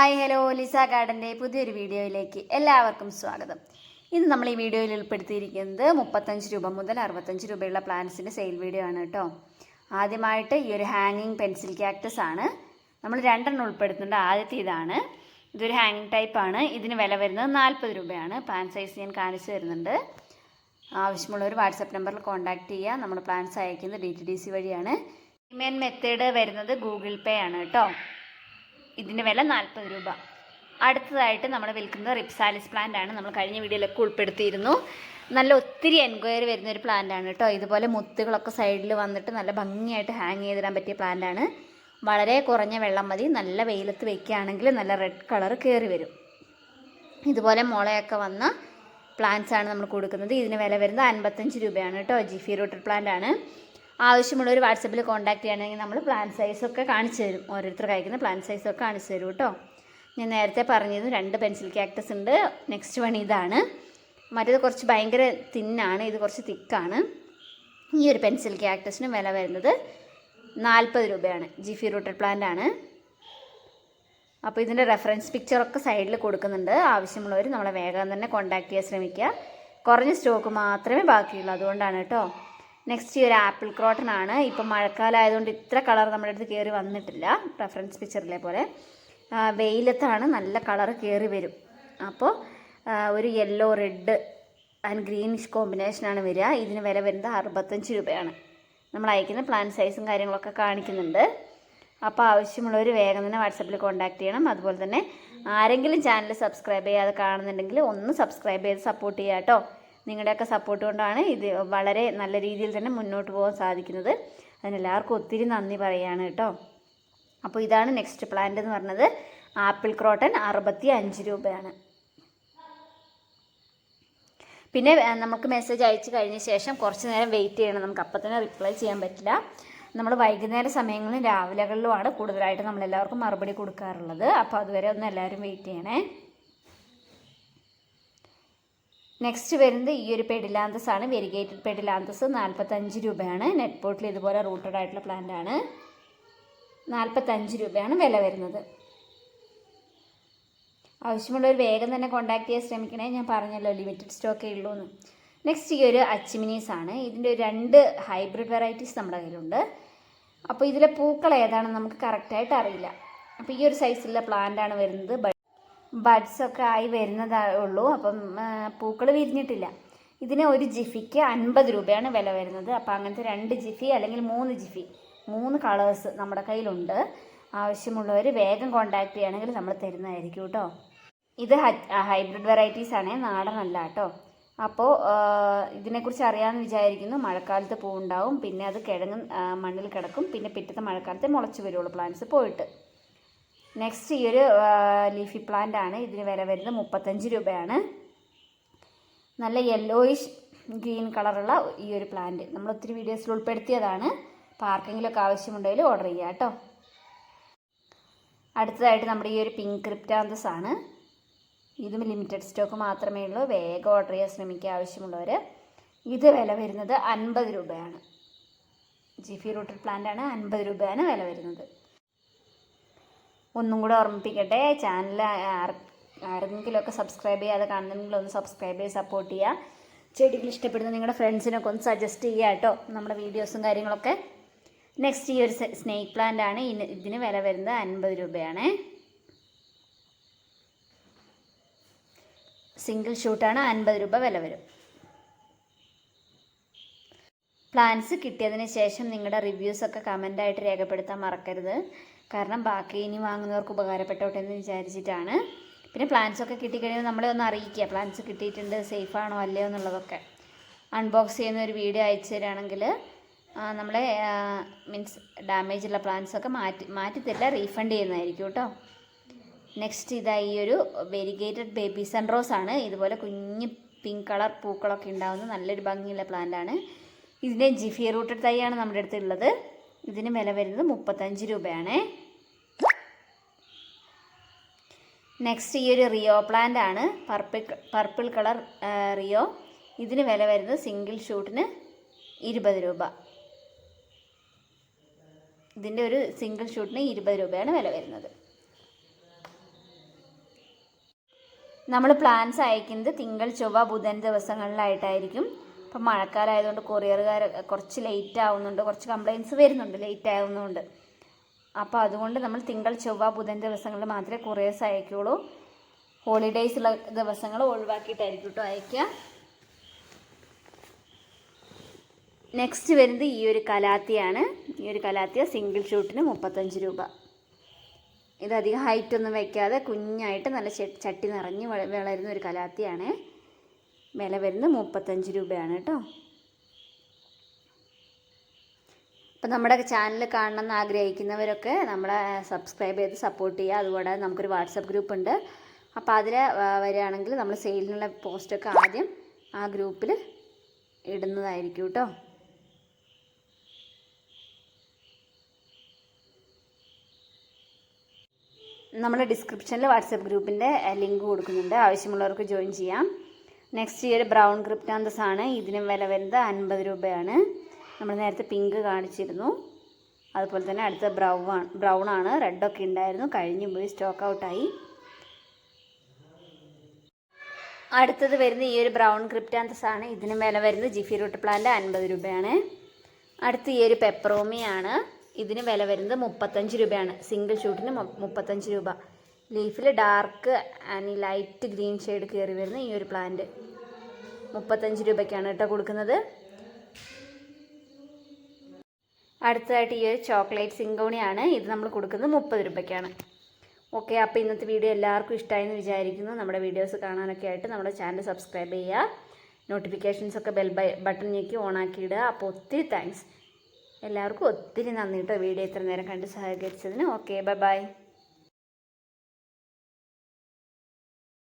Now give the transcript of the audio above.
Hi hello Lisa ഗാർഡൻ്റെ പുതിയൊരു വീഡിയോയിലേക്ക് എല്ലാവർക്കും സ്വാഗതം. ഇന്ന് നമ്മൾ ഈ വീഡിയോയിൽ ഉൾപ്പെടുത്തിയിരിക്കുന്നത് 35 രൂപ മുതൽ 65 രൂപയുള്ള പ്ലാന്റ്സിൻ്റെ സെയിൽ വീഡിയോ ആണ് കേട്ടോ. ആദ്യമായിട്ട് ഈ ഒരു ഹാങ്ങിങ് പെൻസിൽ ക്യാക്ടസ് ആണ് നമ്മൾ രണ്ടെണ്ണം ഉൾപ്പെടുത്തുന്നുണ്ട്. ആദ്യത്തെ ഇതൊരു ഹാങ്ങിങ് ടൈപ്പാണ്. ഇതിന് വില വരുന്നത് 40 രൂപയാണ്. പ്ലാൻ സൈസ് ഞാൻ കാണിച്ചു തരുന്നുണ്ട്. ആവശ്യമുള്ളവർ വാട്സപ്പ് നമ്പറിൽ കോൺടാക്റ്റ് ചെയ്യുക. നമ്മൾ പ്ലാൻസ് അയക്കുന്നത് DTDC വഴിയാണ്. പേയ്മെൻറ്റ് മെത്തേഡ് വരുന്നത് ഗൂഗിൾ പേ ആണ് കേട്ടോ. ഇതിൻ്റെ വില 40 രൂപ. അടുത്തതായിട്ട് നമ്മൾ വിൽക്കുന്നത് റിപ്സാലിസ് പ്ലാന്റ് ആണ്. നമ്മൾ കഴിഞ്ഞ വീഡിയോയിലൊക്കെ ഉൾപ്പെടുത്തിയിരുന്നു. നല്ല ഒത്തിരി എൻക്വയറി വരുന്നൊരു പ്ലാന്റ് ആണ് കേട്ടോ. ഇതുപോലെ മുത്തുകളൊക്കെ സൈഡിൽ വന്നിട്ട് നല്ല ഭംഗിയായിട്ട് ഹാങ് ചെയ്തിടാൻ പറ്റിയ പ്ലാന്റ് ആണ്. വളരെ കുറഞ്ഞ വെള്ളം മതി. നല്ല വെയിലത്ത് വെക്കുകയാണെങ്കിൽ നല്ല റെഡ് കളർ കയറി വരും. ഇതുപോലെ മുളയൊക്കെ വന്ന പ്ലാന്റ്സ് ആണ് നമ്മൾ കൊടുക്കുന്നത്. ഇതിന് വില വരുന്നത് 55 രൂപയാണ് കേട്ടോ. ജിഫി റൂട്ടഡ് പ്ലാന്റ് ആണ്. ആവശ്യമുള്ളവർ വാട്സപ്പിൽ കോൺടാക്ട് ചെയ്യണമെങ്കിൽ നമ്മൾ പ്ലാൻ സൈസൊക്കെ കാണിച്ചു തരും. ഓരോരുത്തർ കഴിക്കുന്ന പ്ലാൻ സൈസൊക്കെ കാണിച്ചു തരും കേട്ടോ. ഞാൻ നേരത്തെ പറഞ്ഞത് 2 പെൻസിൽ ക്യാക്ടസ് ഉണ്ട്. നെക്സ്റ്റ് വൺ ഇതാണ്. മറ്റേത് കുറച്ച് ഭയങ്കര തിന്നാണ്, ഇത് കുറച്ച് തിക്കാണ്. ഈ ഒരു പെൻസിൽ ക്യാക്ടസിന് വില വരുന്നത് 40 രൂപയാണ്. ജിഫി റൂട്ടഡ് പ്ലാന്റ് ആണ്. അപ്പോൾ ഇതിൻ്റെ റെഫറൻസ് പിക്ചറൊക്കെ സൈഡിൽ കൊടുക്കുന്നുണ്ട്. ആവശ്യമുള്ളവർ നമ്മളെ വേഗം തന്നെ കോൺടാക്ട് ചെയ്യാൻ ശ്രമിക്കുക. കുറഞ്ഞ സ്റ്റോക്ക് മാത്രമേ ബാക്കിയുള്ളൂ, അതുകൊണ്ടാണ് കേട്ടോ. നെക്സ്റ്റ് ഈ ഒരു ആപ്പിൾ ക്രോട്ടൺ ആണ്. ഇപ്പം മഴക്കാലം ആയതുകൊണ്ട് ഇത്ര കളർ നമ്മുടെ അടുത്ത് കയറി വന്നിട്ടില്ല. റെഫറൻസ് പിക്ചറിലെ പോലെ വെയിലത്താണ് നല്ല കളർ കയറി വരും. അപ്പോൾ ഒരു യെല്ലോ റെഡ് ആൻഡ് ഗ്രീനിഷ് കോമ്പിനേഷനാണ് വരിക. ഇതിന് വില വരുന്നത് 65 രൂപയാണ്. നമ്മൾ അയക്കുന്ന പ്ലാൻ സൈസും കാര്യങ്ങളൊക്കെ കാണിക്കുന്നുണ്ട്. അപ്പോൾ ആവശ്യമുള്ളവർ വേഗം തന്നെ വാട്സപ്പിൽ കോൺടാക്ട് ചെയ്യണം. അതുപോലെ തന്നെ ആരെങ്കിലും ചാനൽ സബ്സ്ക്രൈബ് ചെയ്യാതെ കാണുന്നുണ്ടെങ്കിൽ ഒന്ന് സബ്സ്ക്രൈബ് ചെയ്ത് സപ്പോർട്ട് ചെയ്യുക കേട്ടോ. നിങ്ങളുടെയൊക്കെ സപ്പോർട്ട് കൊണ്ടാണ് ഇത് വളരെ നല്ല രീതിയിൽ തന്നെ മുന്നോട്ട് പോകാൻ സാധിക്കുന്നത്. അതിനെല്ലാവർക്കും ഒത്തിരി നന്ദി പറയുകയാണ് കേട്ടോ. അപ്പോൾ ഇതാണ് നെക്സ്റ്റ് പ്ലാന്റ് എന്ന് പറഞ്ഞത്. ആപ്പിൾ ക്രോട്ടൺ 65 രൂപയാണ്. പിന്നെ നമുക്ക് മെസ്സേജ് അയച്ചു കഴിഞ്ഞ ശേഷം കുറച്ച് നേരം വെയിറ്റ് ചെയ്യണം. നമുക്ക് അപ്പം തന്നെ റിപ്ലൈ ചെയ്യാൻ പറ്റില്ല. നമ്മൾ വൈകുന്നേര സമയങ്ങളിലും രാവിലെകളിലുമാണ് കൂടുതലായിട്ട് നമ്മളെല്ലാവർക്കും മറുപടി കൊടുക്കാറുള്ളത്. അപ്പോൾ അതുവരെ ഒന്ന് എല്ലാവരും വെയിറ്റ് ചെയ്യണേ. നെക്സ്റ്റ് വരുന്നത് ഈ ഒരു പെഡിലാന്തസ് ആണ്. വെരിഗേറ്റഡ് പെഡിലാന്തസ് 45 രൂപയാണ്. നെറ്റ് പോട്ടിൽ ഇതുപോലെ റൂട്ടഡ് ആയിട്ടുള്ള പ്ലാന്റ് ആണ്. 45 രൂപയാണ് വില വരുന്നത്. ആവശ്യമുള്ളവർ വേഗം തന്നെ കോൺടാക്ട് ചെയ്യാൻ ശ്രമിക്കണേ. ഞാൻ പറഞ്ഞല്ലോ ലിമിറ്റഡ് സ്റ്റോക്കേ ഉള്ളൂ എന്ന്. നെക്സ്റ്റ് ഈ ഒരു അച്ചിമിനീസ് ആണ്. ഇതിൻ്റെ 2 ഹൈബ്രിഡ് വെറൈറ്റീസ് നമ്മുടെ കയ്യിലുണ്ട്. അപ്പോൾ ഇതിലെ പൂക്കൾ ഏതാണെന്ന് നമുക്ക് കറക്റ്റായിട്ട് അറിയില്ല. അപ്പോൾ ഈ ഒരു സൈസിലുള്ള പ്ലാന്റ് ആണ് വരുന്നത്. ബഡ്സൊക്കെ ആയി വരുന്നതേ ഉള്ളൂ. അപ്പം പൂക്കൾ വിരിഞ്ഞിട്ടില്ല. ഇതിന് ഒരു ജിഫിക്ക് 50 രൂപയാണ് വില വരുന്നത്. അപ്പോൾ അങ്ങനത്തെ 2 ജിഫി അല്ലെങ്കിൽ 3 ജിഫി 3 കളേഴ്സ് നമ്മുടെ കയ്യിലുണ്ട്. ആവശ്യമുള്ളവർ വേഗം കോൺടാക്ട് ചെയ്യുകയാണെങ്കിൽ നമ്മൾ തരുന്നതായിരിക്കും കേട്ടോ. ഇത് ഹൈബ്രിഡ് വെറൈറ്റീസ് ആണ്, നാടനല്ല കേട്ടോ. അപ്പോൾ ഇതിനെക്കുറിച്ച് അറിയാമെന്ന് വിചാരിക്കുന്നു. മഴക്കാലത്ത് പൂവുണ്ടാവും, പിന്നെ അത് കിഴങ്ങും മണ്ണിൽ കിടക്കും, പിന്നെ പിറ്റത്തെ മഴക്കാലത്ത് മുളച്ച് വരുള്ളൂ പ്ലാന്റ്സ് പോയിട്ട്. നെക്സ്റ്റ് ഈ ഒരു ലീഫി പ്ലാന്റ് ആണ്. ഇതിന് വില വരുന്നത് 35 രൂപയാണ്. നല്ല യെല്ലോയിഷ് ഗ്രീൻ കളറുള്ള ഈ ഒരു പ്ലാന്റ് നമ്മൾ ഒത്തിരി വീഡിയോസിൽ ഉൾപ്പെടുത്തിയതാണ്. അപ്പോൾ ആർക്കെങ്കിലുമൊക്കെ ആവശ്യമുണ്ടെങ്കിൽ ഓർഡർ ചെയ്യുക കേട്ടോ. അടുത്തതായിട്ട് നമ്മുടെ ഈ ഒരു പിങ്ക് ക്രിപ്റ്റാന്തസ് ആണ്. ഇതും ലിമിറ്റഡ് സ്റ്റോക്ക് മാത്രമേ ഉള്ളൂ. വേഗം ഓർഡർ ചെയ്യാൻ ശ്രമിക്കുക ആവശ്യമുള്ളവർ. ഇത് വില വരുന്നത് 50 രൂപയാണ്. ജിഫി റൂട്ടഡ് പ്ലാന്റ് ആണ്. 50 രൂപയാണ് വില വരുന്നത്. ഒന്നും കൂടെ ഓർമ്മിപ്പിക്കട്ടെ, ചാനൽ ആരെങ്കിലുമൊക്കെ സബ്സ്ക്രൈബ് ചെയ്യാതെ കാണുന്നെങ്കിൽ ഒന്ന് സബ്സ്ക്രൈബ് ചെയ്ത് സപ്പോർട്ട് ചെയ്യുക. ചെടികൾ ഇഷ്ടപ്പെടുന്ന നിങ്ങളുടെ ഫ്രണ്ട്സിനൊക്കെ ഒന്ന് സജസ്റ്റ് ചെയ്യുക കേട്ടോ, നമ്മുടെ വീഡിയോസും കാര്യങ്ങളൊക്കെ. നെക്സ്റ്റ് ഈ ഒരു സ്നേക്ക് പ്ലാന്റ് ആണ്. ഇതിന് വില വരുന്നത് 50 രൂപയാണ്. സിംഗിൾ ഷൂട്ടാണ്. 50 രൂപ വില വരും. പ്ലാന്റ്സ് കിട്ടിയതിന് ശേഷം നിങ്ങളുടെ റിവ്യൂസൊക്കെ കമൻ്റായിട്ട് രേഖപ്പെടുത്താൻ മറക്കരുത്. കാരണം ബാക്കി ഇനി വാങ്ങുന്നവർക്ക് ഉപകാരപ്പെട്ടോട്ടെ എന്ന് വിചാരിച്ചിട്ടാണ്. പിന്നെ പ്ലാന്റ്സൊക്കെ കിട്ടിക്കഴിയുമ്പോൾ നമ്മളെ ഒന്ന് അറിയിക്കുക, പ്ലാന്റ്സ് കിട്ടിയിട്ടുണ്ട്, സേഫാണോ അല്ലയോ എന്നുള്ളതൊക്കെ. അൺബോക്സ് ചെയ്യുന്ന ഒരു വീഡിയോ അയച്ചു തരാണെങ്കിൽ നമ്മളെ മീൻസ് ഡാമേജുള്ള പ്ലാന്റ്സൊക്കെ മാറ്റിത്തരില്ല, റീഫണ്ട് ചെയ്യുന്നതായിരിക്കും കേട്ടോ. നെക്സ്റ്റ് ഇതാ ഈ ഒരു വെരിഗേറ്റഡ് ബേബി സൺറോസ് ആണ്. ഇതുപോലെ കുഞ്ഞ് പിങ്ക് കളർ പൂക്കളൊക്കെ ഉണ്ടാകുന്ന നല്ലൊരു ഭംഗിയുള്ള പ്ലാന്റ് ആണ്. ഇതിൻ്റെ ജിഫി റൂട്ടഡ് തൈയാണ് നമ്മുടെ അടുത്തുള്ളത്. ഇതിന് വില വരുന്നത് 35 രൂപയാണ്. നെക്സ്റ്റ് ഈ ഒരു റിയോ പ്ലാന്റ് ആണ്. Purple colour Rio. ഇതിന് വില വരുന്നത് സിംഗിൾ ഷൂട്ടിന് 20 രൂപ. ഇതിൻ്റെ ഒരു സിംഗിൾ ഷൂട്ടിന് 20 രൂപയാണ് വില വരുന്നത്. നമ്മൾ പ്ലാൻസ് അയക്കുന്നത് തിങ്കൾ ചൊവ്വ ബുധൻ ദിവസങ്ങളിലായിട്ടായിരിക്കും. അപ്പം മഴക്കാലമായതുകൊണ്ട് കൊറിയറുകാർ കുറച്ച് ലേറ്റ് ആവുന്നുണ്ട്, കുറച്ച് കംപ്ലയിൻറ്റ്സ് വരുന്നുണ്ട് ലേറ്റ് ആവുന്നതുകൊണ്ട്. അപ്പോൾ അതുകൊണ്ട് നമ്മൾ തിങ്കൾ ചൊവ്വ ബുധൻ ദിവസങ്ങളിൽ മാത്രമേ കൊറിയേഴ്സ് അയക്കുകയുള്ളൂ. ഹോളിഡേയ്സ് ഉള്ള ദിവസങ്ങൾ ഒഴിവാക്കിയിട്ടായിരിക്കും കേട്ടോ അയക്കുക. നെക്സ്റ്റ് വരുന്നത് ഈ ഒരു കലാത്തിയാണ്. ഈ ഒരു കലാത്തിയ സിംഗിൾ ഷൂട്ടിന് 35 രൂപ. ഇതധികം ഹൈറ്റൊന്നും വയ്ക്കാതെ കുഞ്ഞായിട്ട് നല്ല ചട്ടി നിറഞ്ഞ് വളരുന്ന ഒരു കലാത്തിയാണ്. വില വരുന്നത് 35 രൂപയാണ് കേട്ടോ. അപ്പം നമ്മുടെ ചാനൽ കാണണമെന്ന് ആഗ്രഹിക്കുന്നവരൊക്കെ നമ്മളെ സബ്സ്ക്രൈബ് ചെയ്ത് സപ്പോർട്ട് ചെയ്യുക. അതുകൂടെ നമുക്കൊരു വാട്സപ്പ് ഗ്രൂപ്പ് ഉണ്ട്. അപ്പോൾ അതിൽ വരികയാണെങ്കിൽ നമ്മൾ സെയിലിനുള്ള പോസ്റ്റൊക്കെ ആദ്യം ആ ഗ്രൂപ്പിൽ ഇടുന്നതായിരിക്കും കേട്ടോ. നമ്മുടെ ഡിസ്ക്രിപ്ഷനിൽ വാട്സപ്പ് ഗ്രൂപ്പിൻ്റെ ലിങ്ക് കൊടുക്കുന്നുണ്ട്, ആവശ്യമുള്ളവർക്ക് ജോയിൻ ചെയ്യാം. നെക്സ്റ്റ് ഈ ഒരു ബ്രൗൺ ക്രിപ്റ്റാന്തസ് ആണ്. ഇതിന് വില വരുന്നത് 50 രൂപയാണ്. നമ്മൾ നേരത്തെ പിങ്ക് കാണിച്ചിരുന്നു, അതുപോലെ തന്നെ അടുത്ത ബ്രൗൺ ആണ്. റെഡൊക്കെ ഉണ്ടായിരുന്നു, കഴിഞ്ഞു പോയി, സ്റ്റോക്ക് ഔട്ടായി. അടുത്തത് വരുന്ന ഈ ഒരു ബ്രൗൺ ക്രിപ്റ്റാന്തസ് ആണ്. ഇതിന് വില വരുന്നത് ജിഫി റൂട്ട് പ്ലാന്റ് 50 രൂപയാണ്. അടുത്ത് ഈ ഒരു പെപ്പറോമിയാണ്. ഇതിന് വില വരുന്നത് 35 രൂപയാണ്. സിംഗിൾ ഷൂട്ടിന് 35 രൂപ. ലീഫിൽ dark and light green shade കയറി വരുന്ന ഈ ഒരു പ്ലാന്റ് 35 രൂപയ്ക്കാണ് കേട്ടോ കൊടുക്കുന്നത്. അടുത്തതായിട്ട് ഈ ഒരു ചോക്ലേറ്റ് സിങ്കോണിയാണ്. ഇത് നമ്മൾ കൊടുക്കുന്നത് 30 രൂപയ്ക്കാണ്. ഓക്കെ, അപ്പോൾ ഇന്നത്തെ വീഡിയോ എല്ലാവർക്കും ഇഷ്ടമായെന്ന് വിചാരിക്കുന്നു. നമ്മുടെ വീഡിയോസ് കാണാനൊക്കെ ആയിട്ട് നമ്മുടെ ചാനൽ സബ്സ്ക്രൈബ് ചെയ്യുക. നോട്ടിഫിക്കേഷൻസൊക്കെ ബെൽ ബട്ടൺ ഞെക്കി ഓണാക്കി ഇടുക. അപ്പോൾ ഒത്തിരി താങ്ക്സ്. എല്ലാവർക്കും ഒത്തിരി നന്ദി കേട്ടോ വീഡിയോ ഇത്ര നേരം കണ്ട് സഹകരിച്ചതിന്. Okay, by.